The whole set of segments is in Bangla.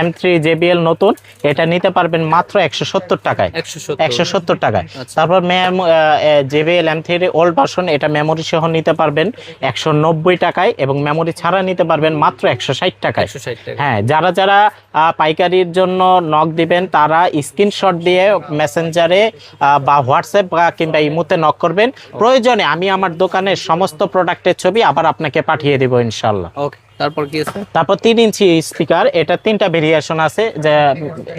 M3 JBL নতুন, এটা নিতে পারবেন মাত্র 170 টাকায়। 170 টাকায়। তারপর JBL M3 ওল্ড ভার্সন, এটা মেমোরি সহ নিতে পারবেন 190 টাকায় এবং মেমোরি ছাড়া নিতে পারবেন মাত্র 160 টাকায়। হ্যাঁ, যারা যারা পাইকারির জন্য নক দিবেন তারা স্ক্রিনশট দিয়ে মেসেঞ্জারে বা হোয়াটসঅ্যাপ বা কিংবা ইমোতে নক করবেন। প্রয়োজনে আমি আমার দোকানের সমস্ত প্রোডাক্টের ছবি আবার আপনাকে পাঠিয়ে দেব ইনশাআল্লাহ। ওকে, তারপর কি আছে? তারপর 3 ইঞ্চি স্পিকার, এটা 3টা ভেরিয়েশন আছে, যে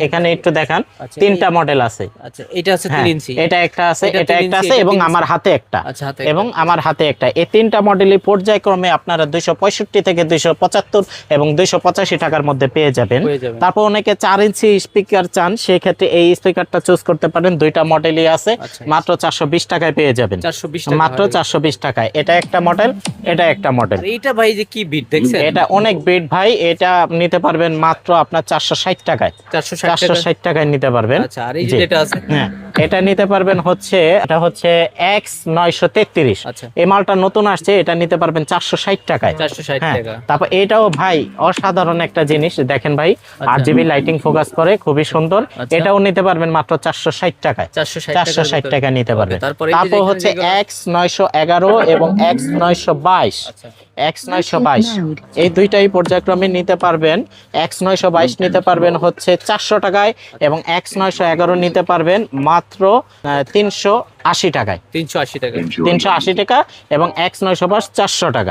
এখানে একটু দেখান। 3টা মডেল আছে। আচ্ছা, এটা আছে 3 ইঞ্চি, এটা একটা আছে, এটা এটা 3 একটা ইঞ্চি, আছে এটা এবং 3 আমার হাতে একটা। আচ্ছা, হাতে এবং আমার হাতে একটা। এই 3টা মডেলই পর্যায়ক্রমে আপনারা 265 থেকে 275 এবং 285 টাকার মধ্যে পেয়ে যাবেন। তারপর অনেকে 4 ইঞ্চি স্পিকার চান, সেই ক্ষেত্রে এই স্পিকারটা চুজ করতে পারেন। 2টা মডেলই আছে, মাত্র 420 টাকায় পেয়ে যাবেন। 420 টাকা, মাত্র 420 টাকায়। এটা একটা মডেল, এটা একটা মডেল। এইটা ভাই যে কি বিট দেখছেন, এটা অনেক বিট ভাই। এটা নিতে পারবেন মাত্র আপনার 460 টাকায়। 460 টাকায় নিতে পারবেন। আচ্ছা, আর এই যে এটা আছে, হ্যাঁ, এটা নিতে পারবেন হচ্ছে, এটা হচ্ছে X933। এই মালটা নতুন আসছে, এটা নিতে পারবেন 460 টাকায়। 460 টাকা। তারপর এটাও ভাই অসাধারণ একটা জিনিস, দেখেন ভাই, RGB লাইটিং ফোকাস করে, খুবই সুন্দর। এটাও নিতে পারবেন মাত্র 460 টাকায়। 460 টাকা নিতে পারবেন। তারপর হচ্ছে X911 এবং X922। X922 এই দুইটাই পর্যায়ক্রমে নিতে পারবেন। X922 নিতে পারবেন হচ্ছে 400 টাকায় এবং X911 নিতে পারবেন মাত্র 380 টাকায়। 380 টাকা। 380 টাকা এবং X922 400 টাকা।